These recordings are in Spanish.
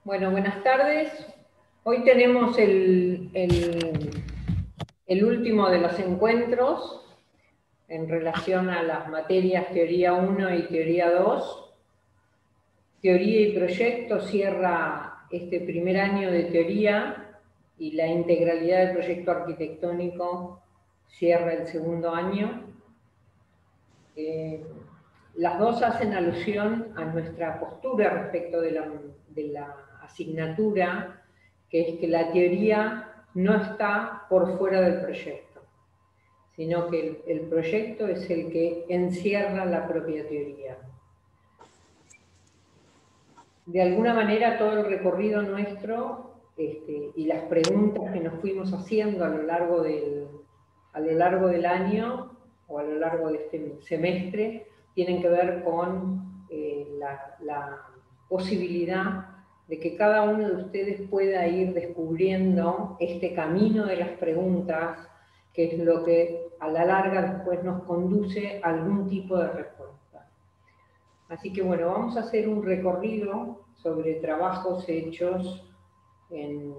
Bueno, buenas tardes. Hoy tenemos el último de los encuentros en relación a las materias Teoría 1 y Teoría 2. Teoría y proyecto cierra este primer año de teoría y la integralidad del proyecto arquitectónico cierra el segundo año. Las dos hacen alusión a nuestra postura respecto de la asignatura, que es que la teoría no está por fuera del proyecto, sino que el proyecto es el que encierra la propia teoría. De alguna manera todo el recorrido nuestro y las preguntas que nos fuimos haciendo a lo largo del año o a lo largo de este semestre tienen que ver con la posibilidad de que cada uno de ustedes pueda ir descubriendo este camino de las preguntas, que es lo que a la larga después nos conduce a algún tipo de respuesta. Así que bueno, vamos a hacer un recorrido sobre trabajos hechos en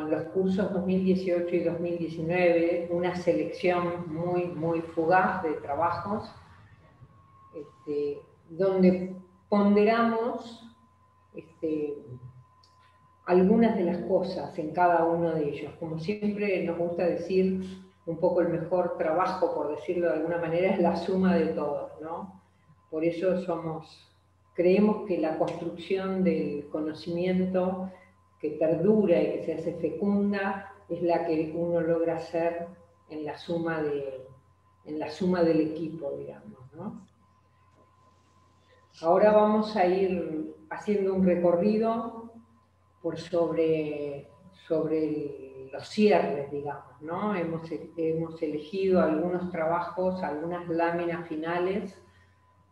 los cursos 2018 y 2019, una selección muy fugaz de trabajos, donde ponderamos algunas de las cosas en cada uno de ellos. Como siempre nos gusta decir, un poco el mejor trabajo, por decirlo de alguna manera, es la suma de todos, ¿no? Por eso creemos que la construcción del conocimiento que perdura y que se hace fecunda es la que uno logra hacer en la suma del equipo, digamos, ¿no? Ahora vamos a ir haciendo un recorrido sobre los cierres, digamos, ¿no? Hemos elegido algunos trabajos, algunas láminas finales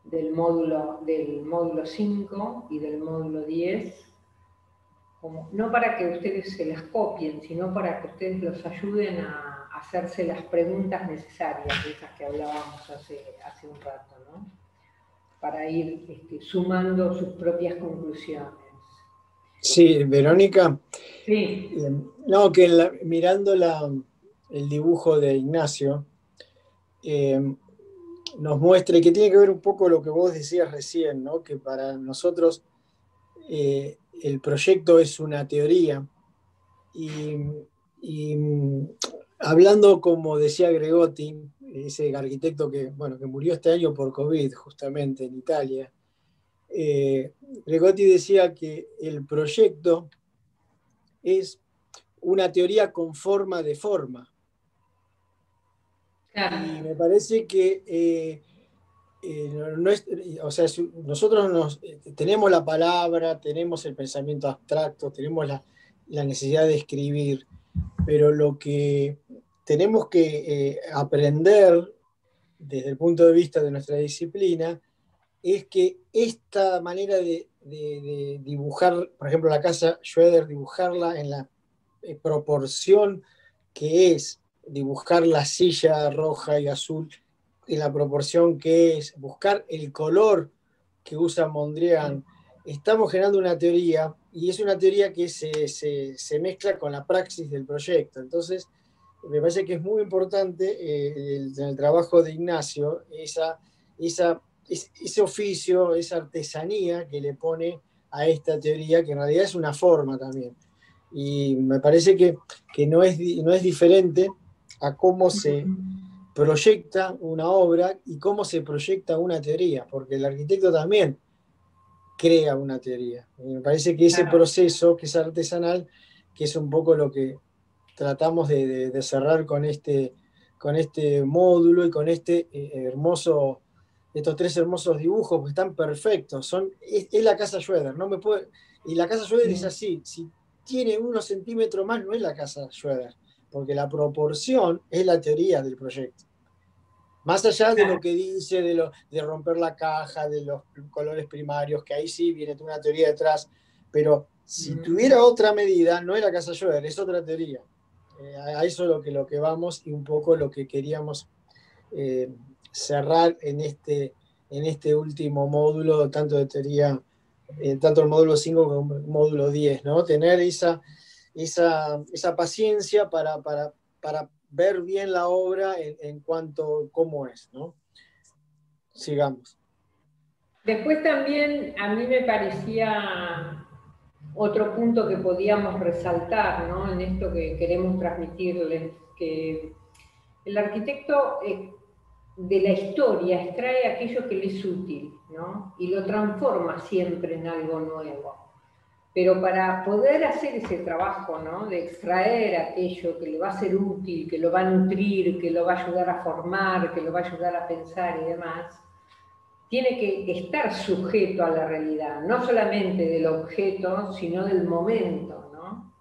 del módulo 5 y del módulo 10, no para que ustedes se las copien, sino para que ustedes los ayuden a hacerse las preguntas necesarias, de esas que hablábamos hace un rato, ¿no? Para ir sumando sus propias conclusiones. Sí, Verónica. Sí. No, que mirando el dibujo de Ignacio, nos muestra, y que tiene que ver un poco lo que vos decías recién, ¿no? Que para nosotros el proyecto es una teoría. Y hablando, como decía Gregotti, ese arquitecto que murió este año por COVID, justamente en Italia, Gregotti decía que el proyecto es una teoría con forma de forma. Claro. Y me parece que nosotros tenemos la palabra, tenemos el pensamiento abstracto, tenemos la necesidad de escribir, pero lo que tenemos que aprender desde el punto de vista de nuestra disciplina es que esta manera de dibujar, por ejemplo, la casa Schroeder, dibujarla en la proporción que es, dibujar la silla roja y azul en la proporción que es, buscar el color que usa Mondrian, estamos generando una teoría, y es una teoría que se mezcla con la praxis del proyecto. Entonces, me parece que es muy importante en el trabajo de Ignacio ese oficio, esa artesanía que le pone a esta teoría, que en realidad es una forma también. Y me parece que no es diferente a cómo se proyecta una obra y cómo se proyecta una teoría, porque el arquitecto también crea una teoría. Y me parece que ese proceso, que es artesanal, que es un poco lo que tratamos de cerrar con este módulo y con estos tres hermosos dibujos, porque están perfectos. Es la casa Schroeder, no me puede, y la casa Schroeder es así, si tiene unos centímetros más no es la casa Schroeder, porque la proporción es la teoría del proyecto. Más allá de lo que dice, de romper la caja, de los colores primarios, que ahí sí viene una teoría detrás, pero si tuviera otra medida, no es la casa Schroeder, es otra teoría. A eso es lo que vamos, y un poco lo que queríamos cerrar en este último módulo, tanto de teoría tanto el módulo 5 como el módulo 10, ¿no? Tener esa paciencia para ver bien la obra en cuanto a cómo es, ¿no? Sigamos. Después también a mí me parecía otro punto que podíamos resaltar, ¿no? En esto que queremos transmitirles, que el arquitecto de la historia extrae aquello que le es útil, ¿no? Y lo transforma siempre en algo nuevo. Pero para poder hacer ese trabajo, ¿no? De extraer aquello que le va a ser útil, que lo va a nutrir, que lo va a ayudar a formar, que lo va a ayudar a pensar y demás, tiene que estar sujeto a la realidad, no solamente del objeto, sino del momento, ¿no?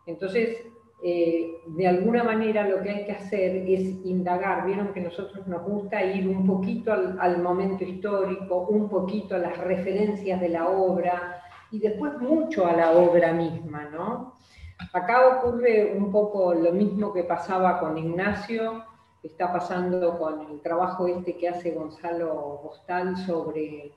Entonces, de alguna manera lo que hay que hacer es indagar. Vieron que a nosotros nos gusta ir un poquito al momento histórico, un poquito a las referencias de la obra, y después mucho a la obra misma, ¿no? Acá ocurre un poco lo mismo que pasaba con Ignacio, está pasando con el trabajo este que hace Gonzalo Bostal sobre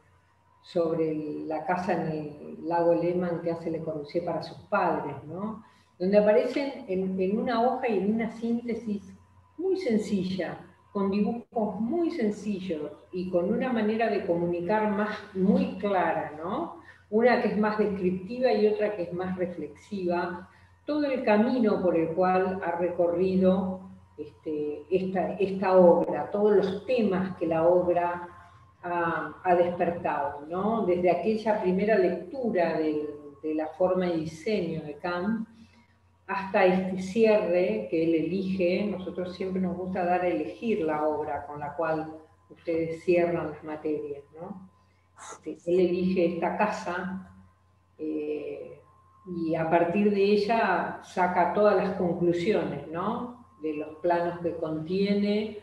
la casa en el lago Lehmann que hace Le Corbusier para sus padres, ¿no? Donde aparecen en una hoja y en una síntesis muy sencilla, con dibujos muy sencillos y con una manera de comunicar muy clara, ¿no? Una que es más descriptiva y otra que es más reflexiva, todo el camino por el cual ha recorrido esta obra, todos los temas que la obra ha despertado, ¿no? Desde aquella primera lectura de la forma y diseño de Kant hasta este cierre que él elige. Nosotros siempre nos gusta dar a elegir la obra con la cual ustedes cierran las materias, ¿no? Él elige esta casa y a partir de ella saca todas las conclusiones, ¿no? De los planos que contiene,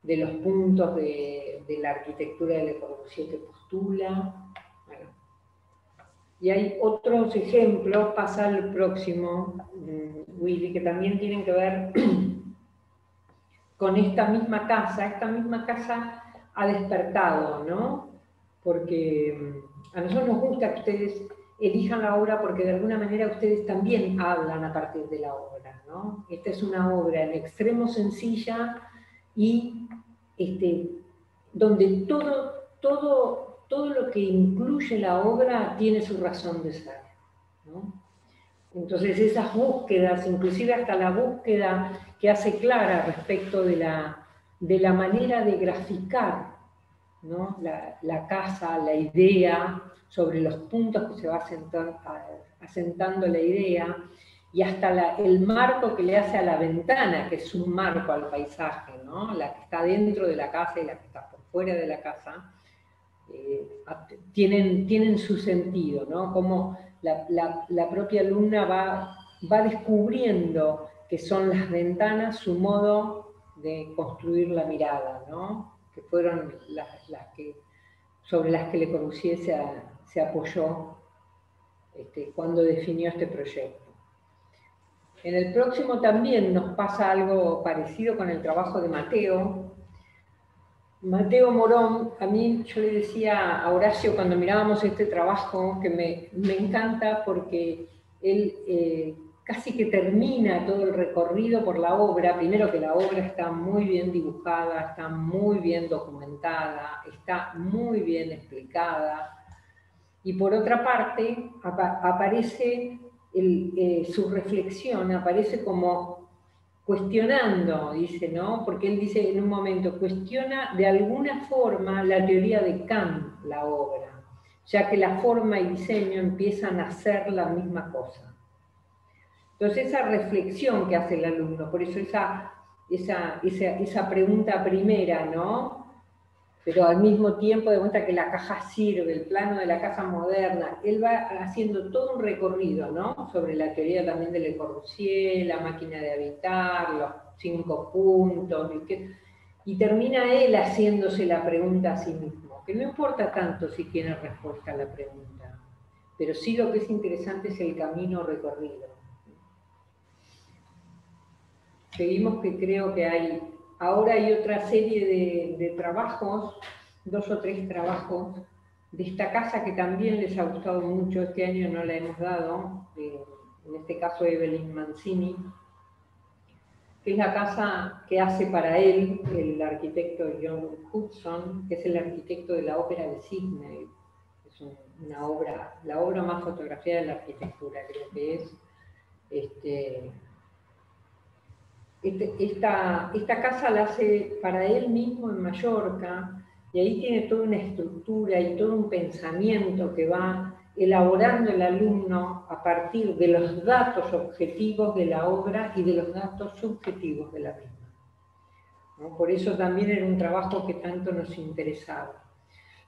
de los puntos de la arquitectura de Le Corbusier que postula. Bueno. Y hay otros ejemplos, pasa al próximo, Willy, que también tienen que ver con esta misma casa. Esta misma casa ha despertado, ¿no? Porque a nosotros nos gusta que ustedes elijan la obra porque de alguna manera ustedes también hablan a partir de la obra, ¿no? Esta es una obra en extremo sencilla y donde todo lo que incluye la obra tiene su razón de ser, ¿no? Entonces esas búsquedas, inclusive hasta la búsqueda que hace Clara respecto de la manera de graficar, ¿no? La casa, la idea, sobre los puntos que se va asentando la idea, y hasta el marco que le hace a la ventana, que es un marco al paisaje, ¿no? La que está dentro de la casa y la que está por fuera de la casa, tienen su sentido, ¿no? Como la propia alumna va descubriendo que son las ventanas su modo de construir la mirada, ¿no? Que fueron sobre las que Le Corbusier se apoyó cuando definió este proyecto. En el próximo también nos pasa algo parecido con el trabajo de Mateo. Mateo Morón, a mí yo le decía a Horacio cuando mirábamos este trabajo que me encanta porque él casi que termina todo el recorrido por la obra. Primero que la obra está muy bien dibujada, está muy bien documentada, está muy bien explicada. Y por otra parte aparece su reflexión, aparece como cuestionando, dice, ¿no? Porque él dice en un momento, cuestiona de alguna forma la teoría de Kant, la obra, ya que la forma y diseño empiezan a ser la misma cosa. Entonces esa reflexión que hace el alumno, por eso esa pregunta primera, ¿no? Pero al mismo tiempo demuestra que la caja sirve, el plano de la casa moderna. Él va haciendo todo un recorrido, ¿no? Sobre la teoría también de Le Corbusier, la máquina de habitar, los 5 puntos, y termina él haciéndose la pregunta a sí mismo, que no importa tanto si tiene respuesta a la pregunta, pero sí lo que es interesante es el camino recorrido. Seguimos, que creo que ahora hay otra serie de trabajos, 2 o 3 trabajos esta casa que también les ha gustado mucho, este año no la hemos dado, en este caso Evelyn Mancini, que es la casa que hace para él el arquitecto John Hudson, que es el arquitecto de la ópera de Sydney. Es una obra, la obra más fotografiada de la arquitectura, creo que es. Esta casa la hace para él mismo en Mallorca, y ahí tiene toda una estructura y todo un pensamiento que va elaborando el alumno a partir de los datos objetivos de la obra y de los datos subjetivos de la misma, ¿no? Por eso también era un trabajo que tanto nos interesaba.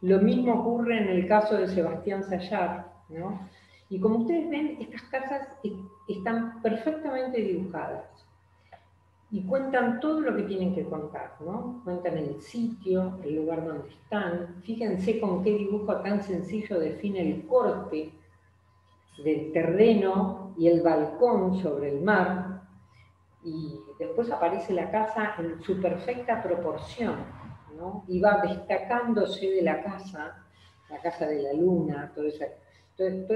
Lo mismo ocurre en el caso de Sebastián Sayar, ¿no? Y como ustedes ven, estas casas están perfectamente dibujadas y cuentan todo lo que tienen que contar, ¿no? Cuentan el sitio, el lugar donde están. Fíjense con qué dibujo tan sencillo define el corte del terreno y el balcón sobre el mar. Y después aparece la casa en su perfecta proporción, ¿no? Y va destacándose de la casa de la luna, todas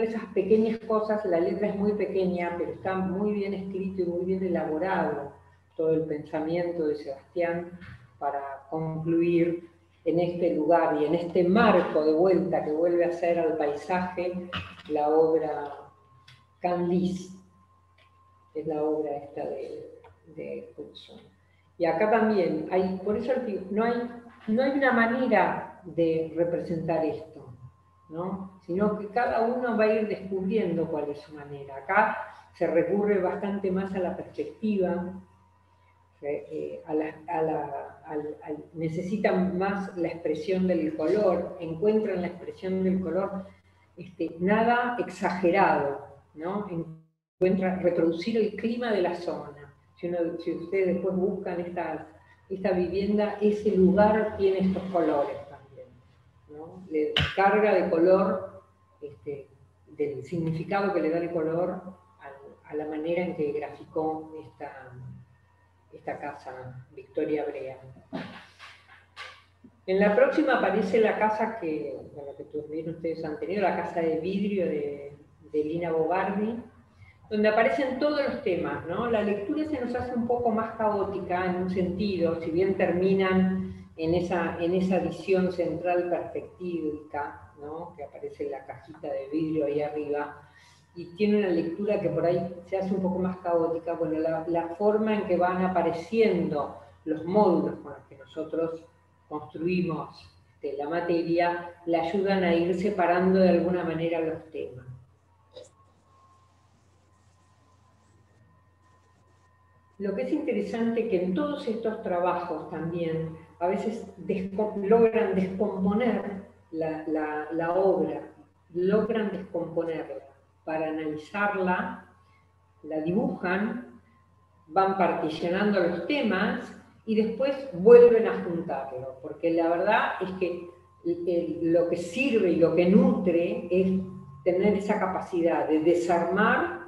esas pequeñas cosas. La letra es muy pequeña, pero está muy bien escrito y muy bien elaborado todo el pensamiento de Sebastián para concluir en este lugar y en este marco de vuelta que vuelve a ser al paisaje la obra Canlis, que es la obra esta de Hudson. Y acá también, por eso no hay una manera de representar esto, ¿no? Sino que cada uno va a ir descubriendo cuál es su manera. Acá se recurre bastante más a la perspectiva, necesitan más la expresión del color, encuentran la expresión del color nada exagerado, ¿no? Encuentran reproducir el clima de la zona. Si ustedes después buscan esta vivienda, ese lugar tiene estos colores también, ¿no? Le carga de color, del significado que le da el color a la manera en que graficó esta casa, Victoria Brea. En la próxima aparece la casa que vieron ustedes han tenido, la casa de vidrio de Lina Bobardi, donde aparecen todos los temas, ¿no? La lectura se nos hace un poco más caótica en un sentido, si bien terminan en esa visión central perspectívica, ¿no? Que aparece en la cajita de vidrio ahí arriba, y tiene una lectura que por ahí se hace un poco más caótica. Bueno, la forma en que van apareciendo los módulos con los que nosotros construimos la materia, le ayudan a ir separando de alguna manera los temas. Lo que es interesante que en todos estos trabajos también a veces logran descomponer la obra, logran descomponerla para analizarla, la dibujan, van particionando los temas y después vuelven a juntarlo, porque la verdad es que lo que sirve y lo que nutre es tener esa capacidad de desarmar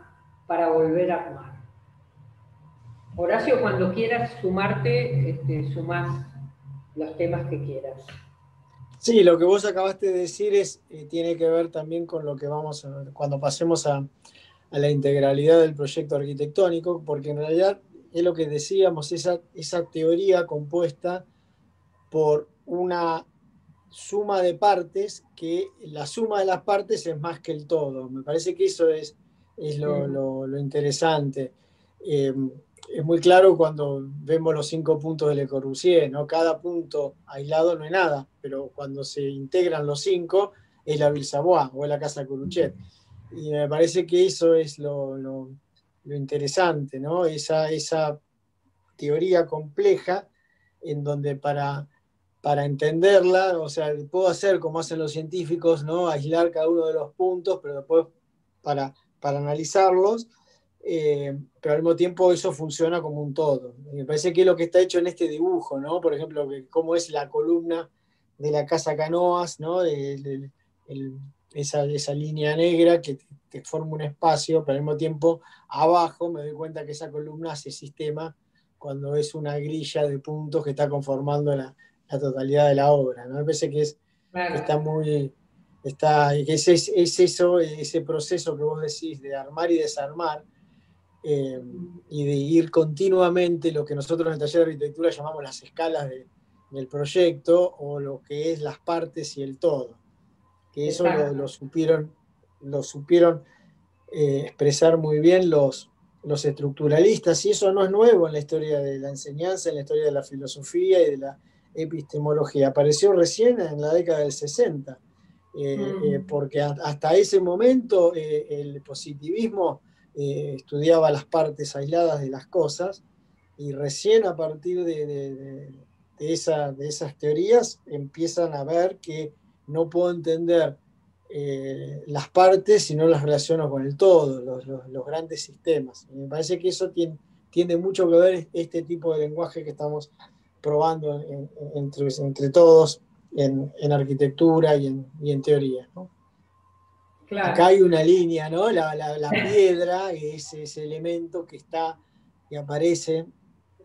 para volver a armar. Horacio, cuando quieras sumarte, sumás los temas que quieras. Sí, lo que vos acabaste de decir tiene que ver también con lo que cuando pasemos a la integralidad del proyecto arquitectónico, porque en realidad es lo que decíamos, esa teoría compuesta por una suma de partes, que la suma de las partes es más que el todo. Me parece que eso es lo interesante. Es muy claro cuando vemos los 5 puntos de Le Corbusier, ¿no? Cada punto aislado no es nada, pero cuando se integran los 5 es la Ville Savoye o es la Casa Curuchet. Y me parece que eso es lo interesante, ¿no? Esa teoría compleja en donde para entenderla, o sea, puedo hacer como hacen los científicos, ¿no? Aislar cada uno de los puntos, pero después para analizarlos, pero al mismo tiempo eso funciona como un todo. Me parece que es lo que está hecho en este dibujo, ¿no? Por ejemplo, cómo es la columna de la Casa Canoas, ¿no? Esa línea negra que forma un espacio, pero al mismo tiempo abajo me doy cuenta que esa columna hace sistema cuando es una grilla de puntos que está conformando la totalidad de la obra, ¿no? Me parece que está muy, que es eso, ese proceso que vos decís de armar y desarmar, y de ir continuamente lo que nosotros en el taller de arquitectura llamamos las escalas del proyecto, o lo que es las partes y el todo, que eso lo supieron expresar muy bien los estructuralistas, y eso no es nuevo en la historia de la enseñanza, en la historia de la filosofía y de la epistemología. Apareció recién en la década del 60, porque hasta ese momento el positivismo estudiaba las partes aisladas de las cosas, y recién a partir de esas teorías empiezan a ver que no puedo entender las partes si no las relaciono con el todo, los grandes sistemas. Y me parece que eso tiene mucho que ver este tipo de lenguaje que estamos probando entre todos en arquitectura y en teoría, ¿no? Claro. Acá hay una línea, ¿no? La piedra es ese elemento que aparece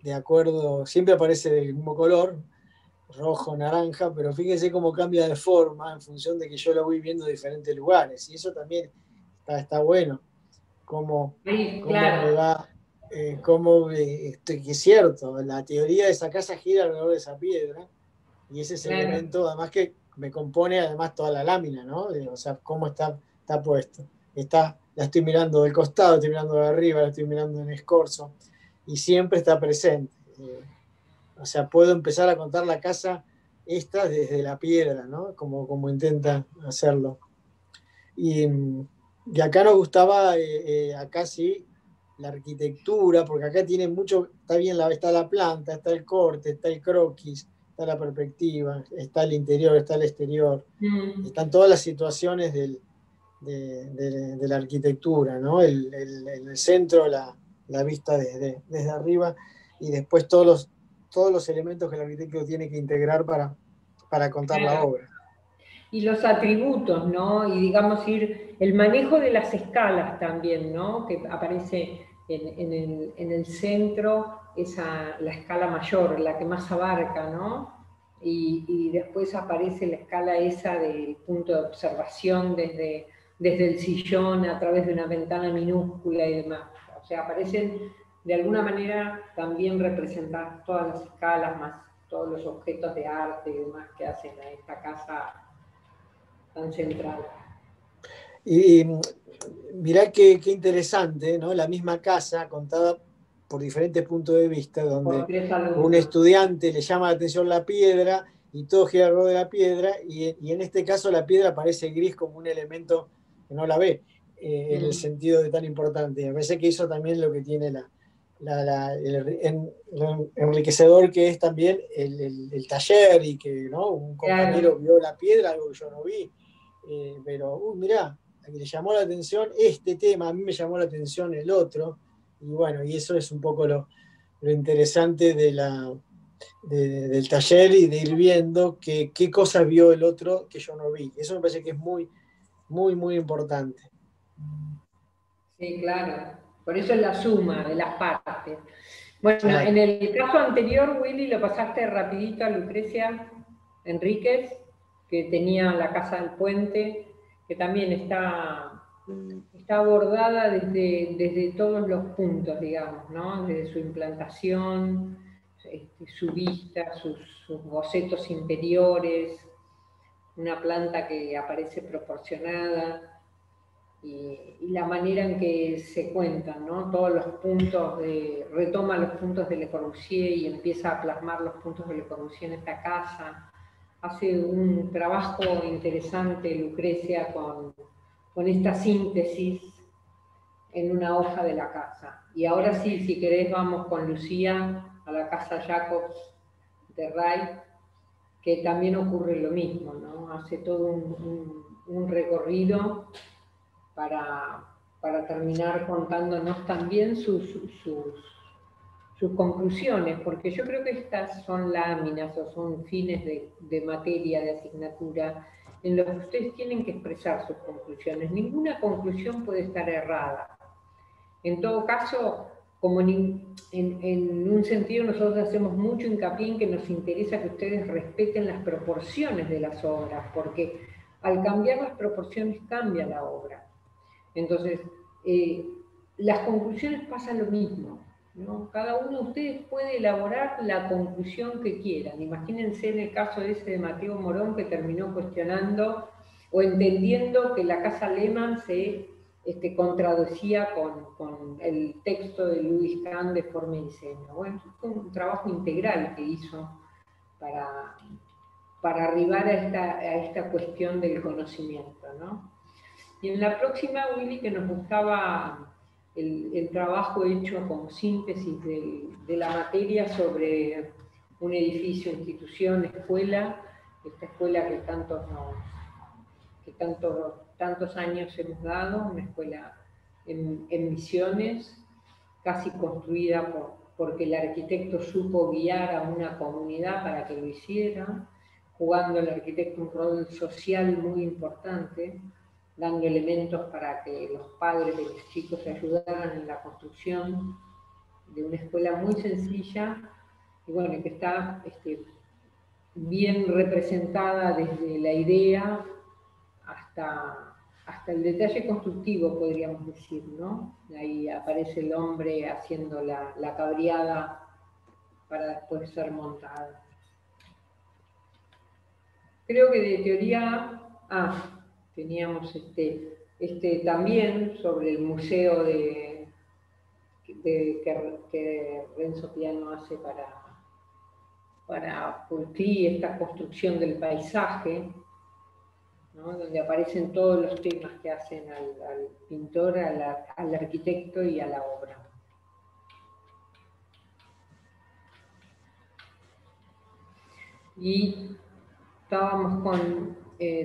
de acuerdo, siempre aparece del mismo color, rojo, naranja, pero fíjense cómo cambia de forma en función de que yo lo voy viendo en diferentes lugares. Y eso también está bueno. Sí, claro. Me va, que es cierto, la teoría de esa casa gira alrededor de esa piedra, y ese es el elemento, además que me compone además toda la lámina, ¿no? O sea, cómo está puesto. La estoy mirando del costado, estoy mirando de arriba, la estoy mirando en escorzo, y siempre está presente. O sea, puedo empezar a contar la casa esta desde la piedra, ¿no? Como intenta hacerlo. Y acá nos gustaba, acá sí, la arquitectura, porque acá tiene mucho, está la planta, está el corte, está el croquis, está la perspectiva, está el interior, está el exterior, están todas las situaciones de la arquitectura, ¿no? En el centro, la vista desde arriba, y después todos los elementos que el arquitecto tiene que integrar para contar la obra. Y los atributos, ¿no? Y digamos el manejo de las escalas también, ¿no? Que aparece en el centro, la escala mayor, la que más abarca, ¿no? Y después aparece la escala esa del punto de observación desde el sillón a través de una ventana minúscula y demás. O sea, aparecen de alguna manera también representadas todas las escalas, más todos los objetos de arte y demás que hacen a esta casa tan central. Y mirá qué interesante, ¿no? La misma casa contada por diferentes puntos de vista, donde un estudiante le llama la atención la piedra y todo gira alrededor de la piedra, y en este caso la piedra parece gris como un elemento que no la ve en el sentido de tan importante. Me parece que eso también es lo que tiene el enriquecedor que es también el taller, y que, ¿no? Un compañero vio la piedra, algo que yo no vi, pero mirá, a que le llamó la atención este tema, a mí me llamó la atención el otro, y bueno, y eso es un poco lo interesante del taller, y de ir viendo qué cosas vio el otro que yo no vi. Eso me parece que es muy, muy, muy importante. Sí, claro. Por eso es la suma de las partes. Bueno, claro. En el caso anterior, Willy, lo pasaste rapidito a Lucrecia Enríquez, que tenía la Casa del Puente, que también está abordada desde todos los puntos, digamos, ¿no? Desde su implantación, su vista, sus bocetos interiores, una planta que aparece proporcionada, y la manera en que se cuentan, ¿no? Todos los puntos, retoma los puntos de Le Corbusier y empieza a plasmar los puntos de Le Corbusier en esta casa. Hace un trabajo interesante Lucrecia con esta síntesis en una hoja de la casa. Y ahora sí, si querés, vamos con Lucía a la casa Jacobs de Wright, que también ocurre lo mismo, ¿no? Hace todo un recorrido para terminar contándonos también sus conclusiones, porque yo creo que estas son láminas o son fines de materia, de asignatura, en los que ustedes tienen que expresar sus conclusiones. Ninguna conclusión puede estar errada. En todo caso, como en un sentido nosotros hacemos mucho hincapié en que nos interesa que ustedes respeten las proporciones de las obras, porque al cambiar las proporciones cambia la obra. Entonces, las conclusiones pasan lo mismo, ¿no? Cada uno de ustedes puede elaborar la conclusión que quieran. Imagínense en el caso ese de Mateo Morón, que terminó cuestionando o entendiendo que la Casa Lehmann se contradecía con el texto de Louis Kahn de Forma y Diseño. Bueno, fue un trabajo integral que hizo para arribar a esta cuestión del conocimiento, ¿no? Y en la próxima, Willy, que nos gustaba el trabajo hecho como síntesis de la materia sobre un edificio, institución, escuela, esta escuela que tantos años hemos dado, una escuela en Misiones, casi construida porque el arquitecto supo guiar a una comunidad para que lo hiciera, jugando el arquitecto un rol social muy importante, dando elementos para que los padres de los chicos se ayudaran en la construcción de una escuela muy sencilla, y bueno, que está bien representada desde la idea hasta el detalle constructivo, podríamos decir, ¿no? Ahí aparece el hombre haciendo la cabriada para después ser montada. Creo que de teoría, teníamos también sobre el museo que Renzo Piano hace para Pulclí, esta construcción del paisaje, ¿no? Donde aparecen todos los temas que hacen al pintor, al arquitecto y a la obra. Y estábamos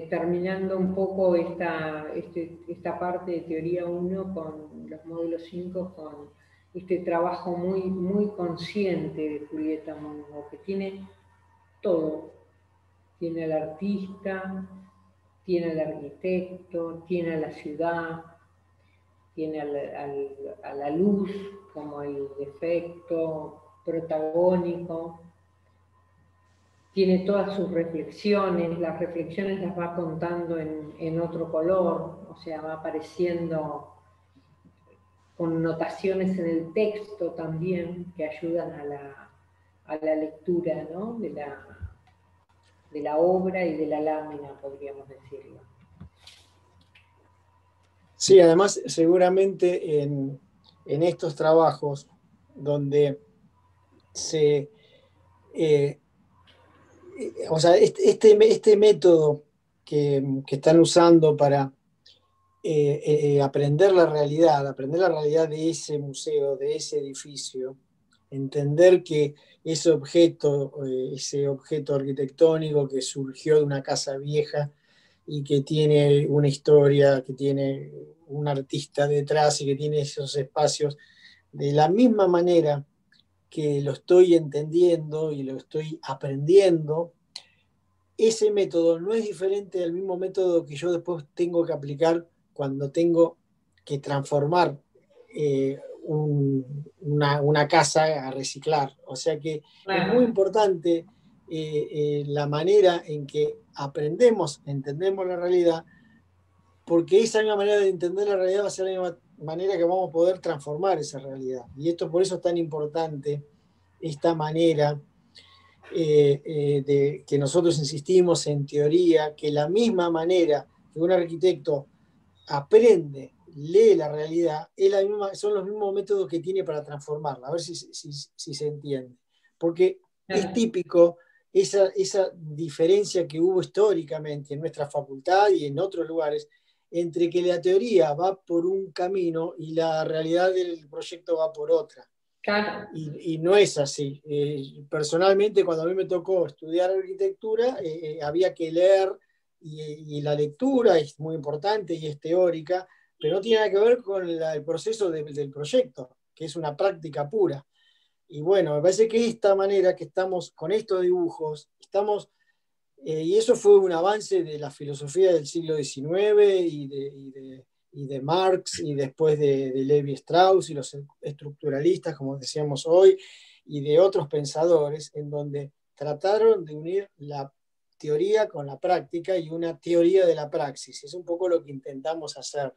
terminando un poco esta parte de teoría 1 con los módulos 5, con este trabajo muy, muy consciente de Julieta Mongo, que tiene todo. Tiene al artista, tiene al arquitecto, tiene a la ciudad, tiene a la luz como el efecto protagónico, tiene todas sus reflexiones, las reflexiones las va contando en otro color, o sea, va apareciendo con notaciones en el texto también que ayudan a la lectura, ¿no? de la obra y de la lámina, podríamos decirlo. Sí, además seguramente en estos trabajos donde o sea, este método que están usando para aprender la realidad de ese museo, de ese edificio, entender que ese objeto arquitectónico que surgió de una casa vieja y que tiene una historia, que tiene un artista detrás y que tiene esos espacios, de la misma manera que lo estoy entendiendo y lo estoy aprendiendo, ese método no es diferente del mismo método que yo después tengo que aplicar cuando tengo que transformar una casa a reciclar. O sea que es muy importante la manera en que entendemos la realidad, porque esa misma manera de entender la realidad va a ser la misma manera que vamos a poder transformar esa realidad. Y esto por eso es tan importante, esta manera de que nosotros insistimos en teoría, que la misma manera que un arquitecto aprende, lee la realidad, son los mismos métodos que tiene para transformarla. A ver si se entiende. Porque es típico esa diferencia que hubo históricamente en nuestra facultad y en otros lugares, entre que la teoría va por un camino y la realidad del proyecto va por otra. Claro. Y no es así. Personalmente, cuando a mí me tocó estudiar arquitectura, había que leer, y la lectura es muy importante y es teórica, pero no tiene nada que ver con el proceso del proyecto, que es una práctica pura. Y bueno, me parece que esta manera que estamos con estos dibujos, y eso fue un avance de la filosofía del siglo XIX y de Marx, y después de Levi Strauss y los estructuralistas, como decíamos hoy, y de otros pensadores, en donde trataron de unir la teoría con la práctica y una teoría de la praxis. Es un poco lo que intentamos hacer.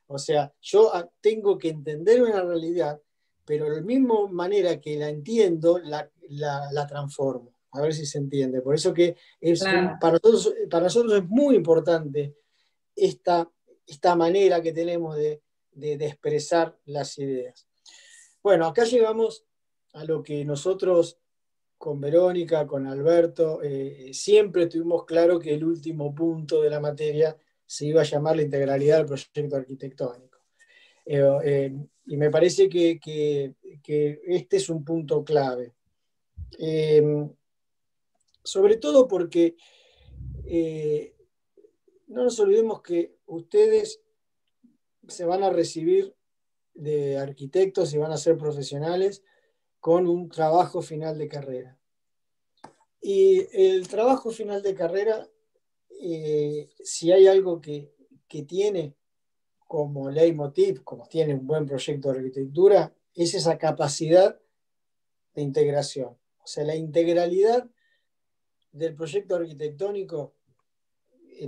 O sea, yo tengo que entender una realidad, pero de la misma manera que la entiendo, la transformo. A ver si se entiende. Por eso que Claro. para nosotros es muy importante esta manera que tenemos de expresar las ideas. Bueno, acá llegamos a lo que nosotros con Verónica, con Alberto, siempre tuvimos claro que el último punto de la materia se iba a llamar la integralidad del proyecto arquitectónico. Y me parece que este es un punto clave. Sobre todo porque no nos olvidemos que ustedes se van a recibir de arquitectos y van a ser profesionales con un trabajo final de carrera. Y el trabajo final de carrera, si hay algo que tiene como leitmotiv, como tiene un buen proyecto de arquitectura, es esa capacidad de integración. O sea, la integralidad del proyecto arquitectónico,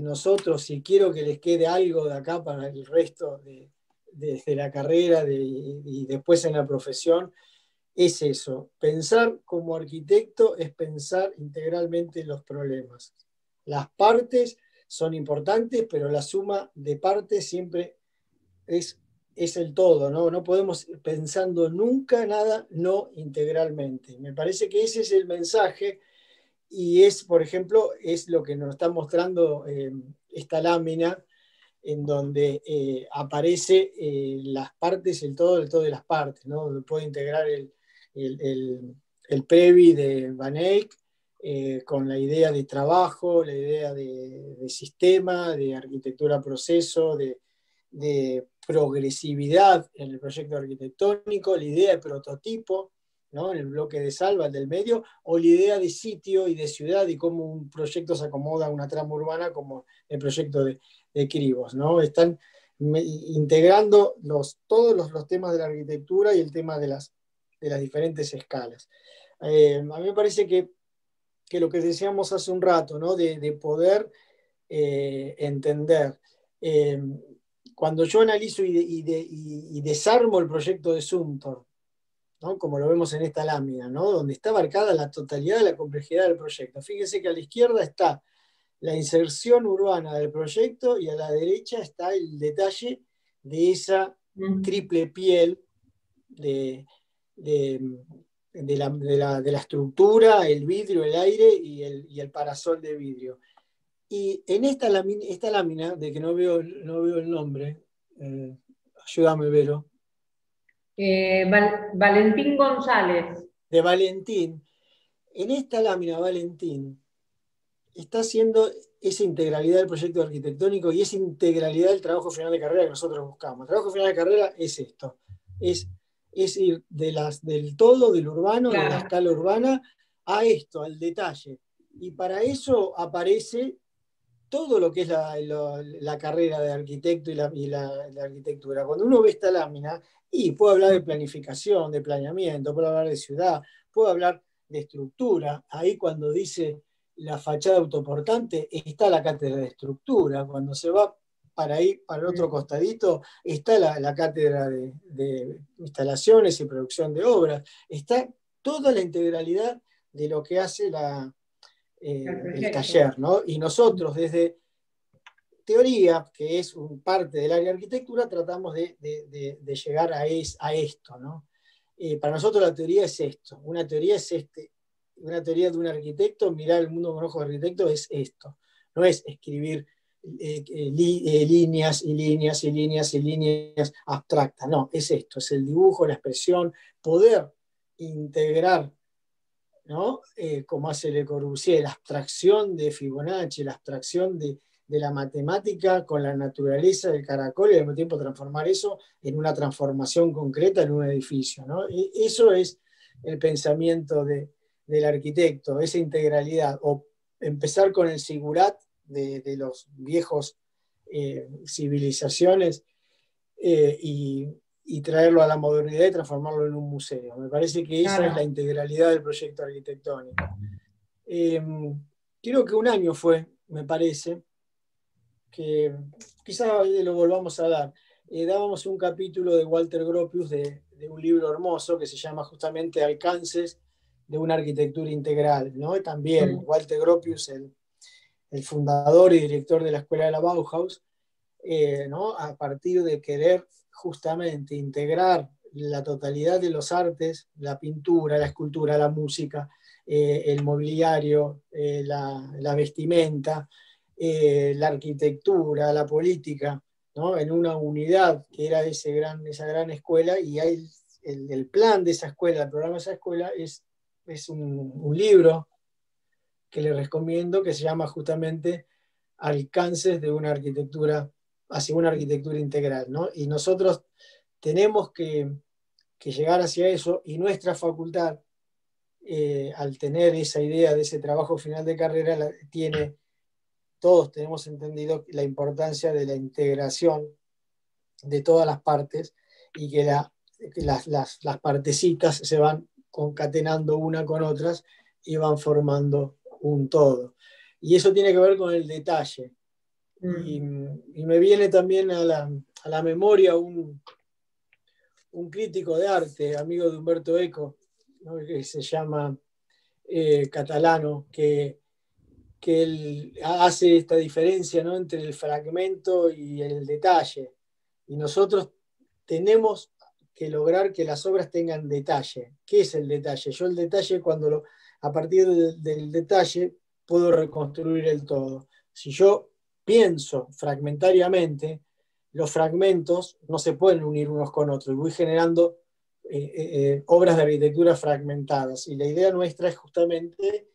nosotros, si quiero que les quede algo de acá para el resto de la carrera y después en la profesión, es eso. Pensar como arquitecto es pensar integralmente los problemas. Las partes son importantes, pero la suma de partes siempre es el todo, ¿no? No podemos ir pensando nunca nada no integralmente. Me parece que ese es el mensaje y es, por ejemplo, es lo que nos está mostrando esta lámina en donde aparece las partes, el todo de las partes, ¿no? Donde puede integrar el Previ de Van Eyck con la idea de trabajo, la idea de sistema, de arquitectura proceso, de progresividad en el proyecto arquitectónico, la idea de prototipo, ¿no? En el bloque de Salva, el del medio, o la idea de sitio y de ciudad y cómo un proyecto se acomoda a una trama urbana como el proyecto de Cribos, ¿no? Están integrando todos los temas de la arquitectura y el tema de las diferentes escalas. A mí me parece que lo que decíamos hace un rato, ¿no? de poder entender. Cuando yo analizo y desarmo el proyecto de Zumthor, ¿no? Como lo vemos en esta lámina, ¿no? Donde está abarcada la totalidad de la complejidad del proyecto. Fíjense que a la izquierda está la inserción urbana del proyecto y a la derecha está el detalle de esa triple piel de la estructura, el vidrio, el aire y el parasol de vidrio. Y en esta lámina, de que no veo el nombre, ayúdame, Vero. Valentín González. De Valentín. En esta lámina, Valentín está haciendo esa integralidad del proyecto arquitectónico y esa integralidad del trabajo final de carrera que nosotros buscamos. El trabajo final de carrera es esto, es ir del todo, del urbano, claro, de la escala urbana, a esto, al detalle. Y para eso aparece todo lo que es la carrera de arquitecto y la arquitectura. Cuando uno ve esta lámina, y puede hablar de planificación, de planeamiento, puede hablar de ciudad, puede hablar de estructura. Ahí cuando dice la fachada autoportante, está la cátedra de estructura. Cuando se va para ahí, para el otro costadito, está la cátedra de instalaciones y producción de obras. Está toda la integralidad de lo que hace el taller, ¿no? Y nosotros desde teoría, que es parte del área de arquitectura, tratamos de llegar a esto, ¿no? Para nosotros la teoría es esto, una teoría de un arquitecto, mirar el mundo con ojos de arquitecto es esto, no es escribir líneas y líneas y líneas y líneas abstractas, no, es esto, es el dibujo, la expresión, poder integrar, ¿no? Como hace Le Corbusier, la abstracción de Fibonacci, la abstracción de la matemática con la naturaleza del caracol y al mismo tiempo transformar eso en una transformación concreta en un edificio, ¿no? Y eso es el pensamiento del arquitecto, esa integralidad, o empezar con el sigurat de los viejos civilizaciones y traerlo a la modernidad y transformarlo en un museo. Me parece que esa es la integralidad del proyecto arquitectónico. creo que un año fue, me parece, que quizás lo volvamos a dar. Dábamos un capítulo de Walter Gropius de un libro hermoso que se llama justamente Alcances de una arquitectura integral, ¿no? Y también Walter Gropius, el fundador y director de la Escuela de la Bauhaus, ¿no? A partir de querer justamente integrar la totalidad de los artes, la pintura, la escultura, la música, el mobiliario, la vestimenta, la arquitectura, la política, ¿no? En una unidad que era esa gran escuela, y hay el plan de esa escuela, el programa de esa escuela es un libro que les recomiendo que se llama justamente Alcances de una arquitectura hacia una arquitectura integral, ¿no? Y nosotros tenemos que llegar hacia eso, y nuestra facultad, al tener esa idea de ese trabajo final de carrera, todos tenemos entendido la importancia de la integración de todas las partes, y que las partecitas se van concatenando una con otras y van formando un todo. Y eso tiene que ver con el detalle. Y me viene también a la memoria un crítico de arte, amigo de Umberto Eco, ¿no? Que se llama Catalano, que él hace esta diferencia, ¿no? Entre el fragmento y el detalle. Y nosotros tenemos que lograr que las obras tengan detalle. ¿Qué es el detalle? Yo el detalle, a partir del detalle, puedo reconstruir el todo. Si yo pienso fragmentariamente, los fragmentos no se pueden unir unos con otros, y voy generando obras de arquitectura fragmentadas. Y la idea nuestra es justamente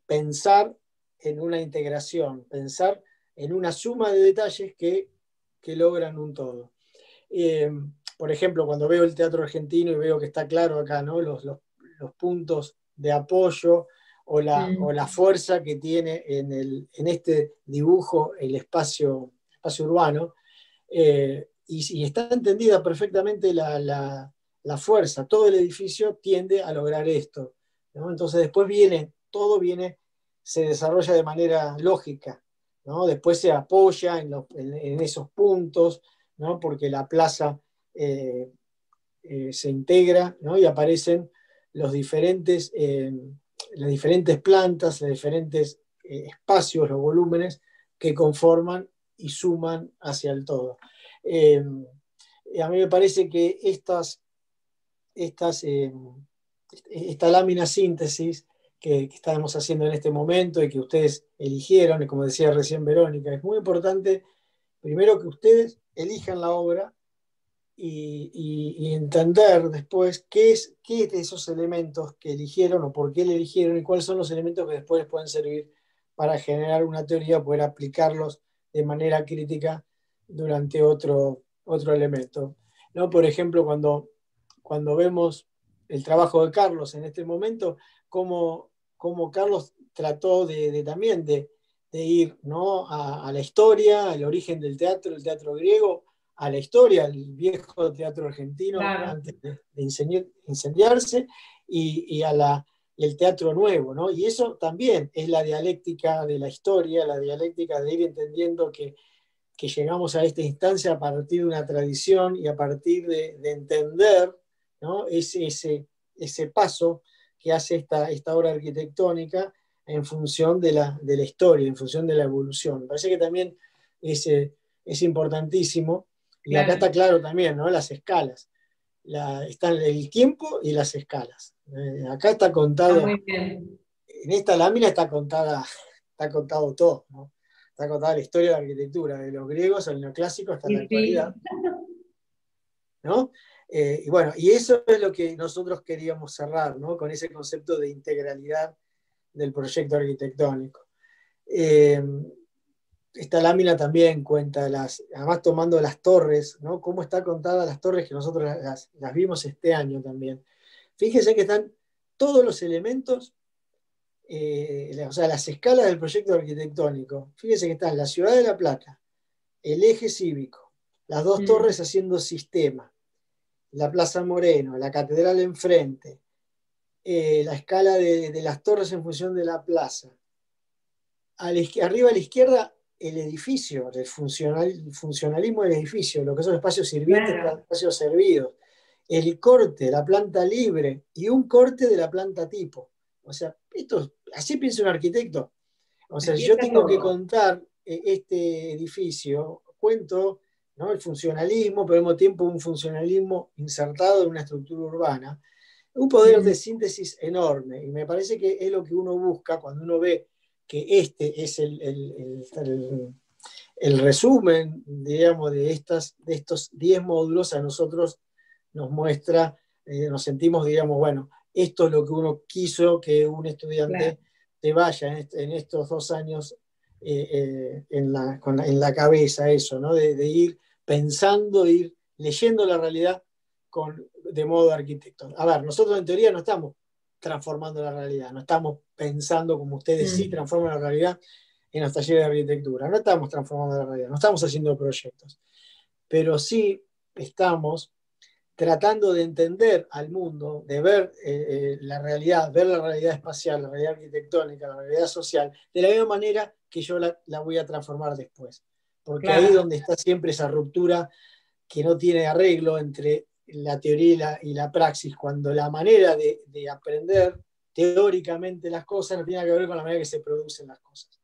pensar en una integración, pensar en una suma de detalles que logran un todo. Por ejemplo, cuando veo el teatro argentino y veo que está claro acá, ¿no? los puntos de apoyo o la fuerza que tiene en este dibujo el espacio urbano, y está entendida perfectamente la fuerza. Todo el edificio tiende a lograr esto, ¿no? Entonces después todo viene, se desarrolla de manera lógica, ¿no? Después se apoya en esos puntos, ¿no? Porque la plaza se integra, ¿no? Y aparecen las diferentes plantas, los diferentes espacios, los volúmenes que conforman y suman hacia el todo. A mí me parece que esta lámina síntesis que estamos haciendo en este momento y que ustedes eligieron, y como decía recién Verónica, es muy importante, primero, que ustedes elijan la obra y entender después qué es de esos elementos que eligieron o por qué le eligieron, y cuáles son los elementos que después les pueden servir para generar una teoría, poder aplicarlos de manera crítica durante otro elemento, ¿no? Por ejemplo, cuando vemos el trabajo de Carlos en este momento, cómo Carlos trató también de ir, ¿no? a la historia, al origen del teatro, el teatro griego, a la historia, al viejo teatro argentino, claro, antes de incendiarse, y el teatro nuevo, ¿no? Y eso también es la dialéctica de la historia, la dialéctica de ir entendiendo que llegamos a esta instancia a partir de una tradición y a partir de entender, ¿no? ese paso que hace esta obra arquitectónica en función de la historia, en función de la evolución. Me parece que también es importantísimo. Y acá está claro también, ¿no? Las escalas. Están el tiempo y las escalas. Acá está contado. Muy bien. En esta lámina está contado todo, ¿no? Está contada la historia de la arquitectura, de los griegos al neoclásico hasta la actualidad. ¿No? Y bueno, y eso es lo que nosotros queríamos cerrar, ¿no? Con ese concepto de integralidad del proyecto arquitectónico. Esta lámina también cuenta, además tomando las torres, ¿no? Cómo está contada las torres, que nosotros las vimos este año también. Fíjense que están todos los elementos, o sea, las escalas del proyecto arquitectónico. Fíjense que están la Ciudad de La Plata, el eje cívico, las dos torres haciendo sistema, la Plaza Moreno, la catedral enfrente, la escala de las torres en función de la plaza, arriba a la izquierda, el edificio, el funcionalismo del edificio, lo que son espacios sirvientes, Claro. espacios servidos, el corte, la planta libre y un corte de la planta tipo. O sea, así piensa un arquitecto. O sea, si Así yo está tengo que todo. contar este edificio, cuento, ¿no?, el funcionalismo, pero al mismo tiempo un funcionalismo insertado en una estructura urbana, un poder de Mm. síntesis enorme. Y me parece que es lo que uno busca cuando uno ve que este es el resumen, digamos, de estos 10 módulos. A nosotros nos muestra, nos sentimos, digamos, bueno, esto es lo que uno quiso que un Claro. estudiante se vaya en estos 2 años en la cabeza, eso, ¿no? De ir pensando, ir leyendo la realidad de modo arquitecto. A ver, nosotros en teoría no estamos transformando la realidad, no estamos pensando como ustedes sí Mm. transforman la realidad en los talleres de arquitectura, no estamos transformando la realidad, no estamos haciendo proyectos, pero sí estamos tratando de entender al mundo, de ver la realidad espacial, la realidad arquitectónica, la realidad social, de la misma manera que yo la voy a transformar después. Porque ahí es Claro. donde está siempre esa ruptura que no tiene arreglo entre la teoría y la praxis, cuando la manera de aprender teóricamente las cosas no tiene que ver con la manera que se producen las cosas.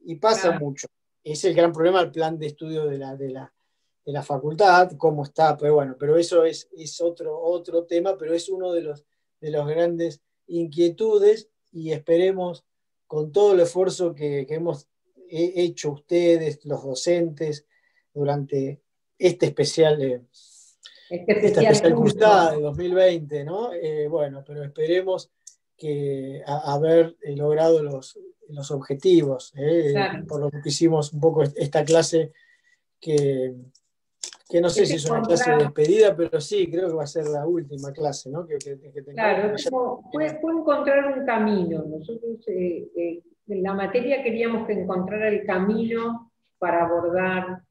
Y pasa Claro. mucho. Ese es el gran problema del plan de estudio de la facultad, cómo está, pero bueno, pero eso es otro tema, pero es uno de los grandes inquietudes, y esperemos con todo el esfuerzo que hemos hecho ustedes, los docentes, durante este especial, Este esta especial especial cursada de curso. 2020, ¿no? Bueno, pero esperemos que haber logrado los objetivos, Claro. por lo que hicimos un poco esta clase que no sé Es si es una clase de encontrar, despedida, pero sí, creo que va a ser la última clase, ¿no?, que tengamos, claro, porque ya... fue encontrar un camino. Nosotros en la materia queríamos que encontrara el camino para abordar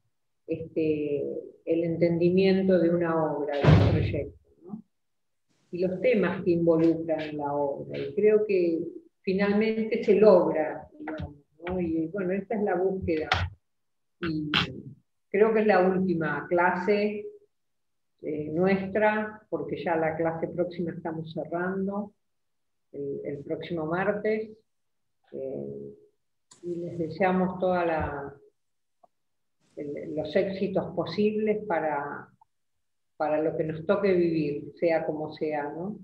el entendimiento de una obra, de un proyecto, ¿no? Y los temas que involucran la obra. Y creo que finalmente se logra, digamos, ¿no? Y bueno, esta es la búsqueda. Y creo que es la última clase nuestra, porque ya la clase próxima estamos cerrando, el próximo martes, y les deseamos todos los éxitos posibles para lo que nos toque vivir, sea como sea, ¿no?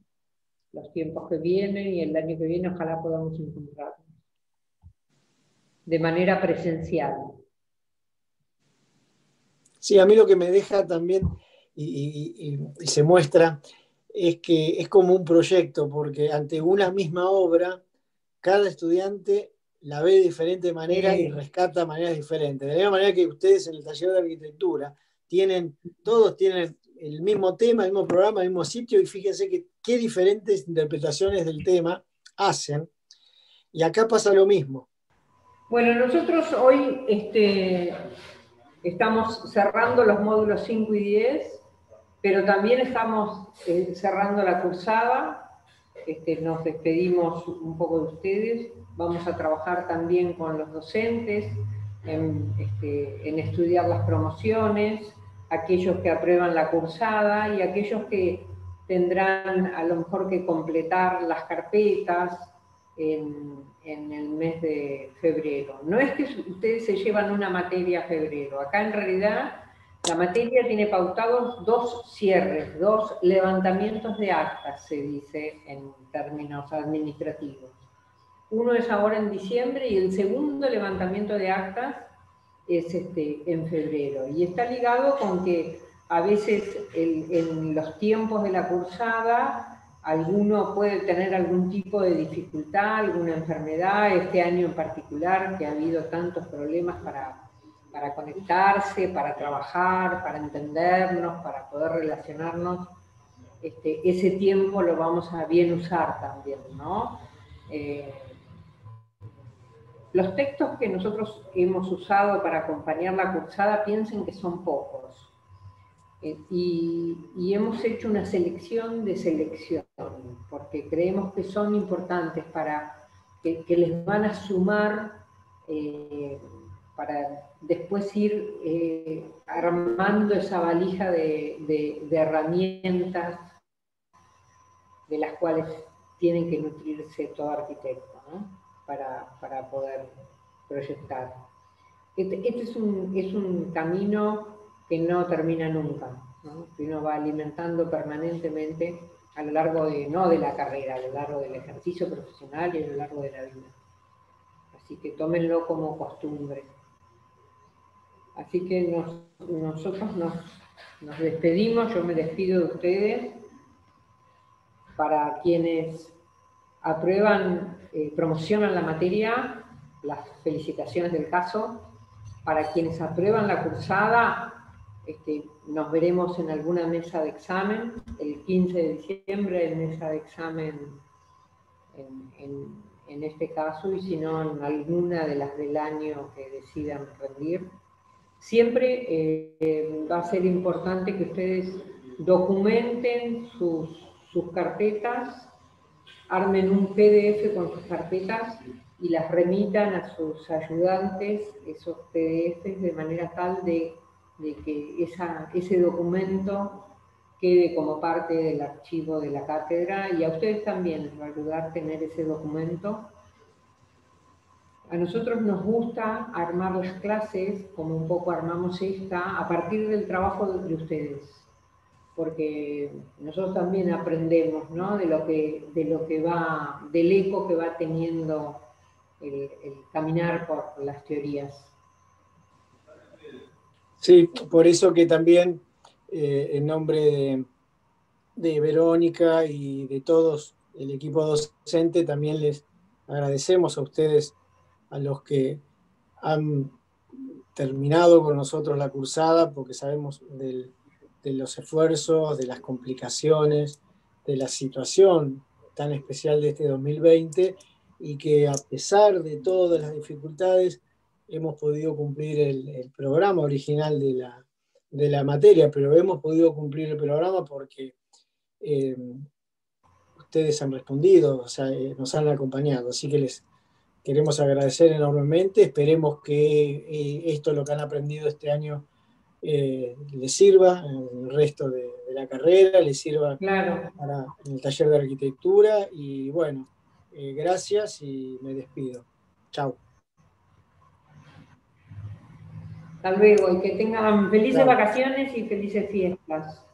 Los tiempos que vienen y el año que viene ojalá podamos encontrarnos de manera presencial. Sí, a mí lo que me deja también y se muestra es que es como un proyecto, porque ante una misma obra, cada estudiante la ve de diferente manera y rescata maneras diferentes. De la misma manera que ustedes en el taller de arquitectura todos tienen el mismo tema, el mismo programa, el mismo sitio, y fíjense qué diferentes interpretaciones del tema hacen. Y acá pasa lo mismo. Bueno, nosotros hoy estamos cerrando los módulos 5 y 10, pero también estamos cerrando la cursada. Nos despedimos un poco de ustedes. Vamos a trabajar también con los docentes en estudiar las promociones, aquellos que aprueban la cursada y aquellos que tendrán a lo mejor que completar las carpetas en el mes de febrero. No es que ustedes se llevan una materia a febrero, acá en realidad la materia tiene pautados 2 cierres, 2 levantamientos de actas, se dice en términos administrativos. Uno es ahora en diciembre y el segundo levantamiento de actas es en febrero. Y está ligado con que a veces en los tiempos de la cursada alguno puede tener algún tipo de dificultad, alguna enfermedad, este año en particular que ha habido tantos problemas para conectarse, para trabajar, para entendernos, para poder relacionarnos, ese tiempo lo vamos a bien usar también, ¿no? Los textos que nosotros hemos usado para acompañar la cursada, piensen que son pocos. Y hemos hecho una selección de selección, porque creemos que son importantes que les van a sumar para después ir armando esa valija de herramientas de las cuales tienen que nutrirse todo arquitecto, ¿no? Para poder proyectar. Este es un camino que no termina nunca, ¿no? Que uno va alimentando permanentemente a lo largo no de la carrera, a lo largo del ejercicio profesional y a lo largo de la vida. Así que tómenlo como costumbre. Así que nosotros nos despedimos, yo me despido de ustedes. Para quienes aprueban, promocionan la materia, las felicitaciones del caso. Para quienes aprueban la cursada, nos veremos en alguna mesa de examen, el 15 de diciembre en mesa de examen en este caso, y si no en alguna de las del año que decidan rendir. Siempre va a ser importante que ustedes documenten sus carpetas, armen un PDF con sus carpetas y las remitan a sus ayudantes, esos PDFs, de manera tal de que ese documento quede como parte del archivo de la cátedra, y a ustedes también les va a ayudar a tener ese documento. A nosotros nos gusta armar las clases, como un poco armamos esta, a partir del trabajo de ustedes, porque nosotros también aprendemos, ¿no? de lo que va, del eco que va teniendo el caminar por las teorías. Sí, por eso que también en nombre de Verónica y de todos el equipo docente, también les agradecemos a ustedes, a los que han terminado con nosotros la cursada, porque sabemos de los esfuerzos, de las complicaciones, de la situación tan especial de este 2020, y que a pesar de todas las dificultades hemos podido cumplir el programa original de la materia, pero hemos podido cumplir el programa porque ustedes han respondido, o sea, nos han acompañado, así que les queremos agradecer enormemente. Esperemos que esto, lo que han aprendido este año, les sirva en el resto de la carrera, les sirva Claro. en el taller de arquitectura. Y bueno, gracias y me despido. Chau. Hasta luego, y que tengan felices Chau. vacaciones y felices fiestas.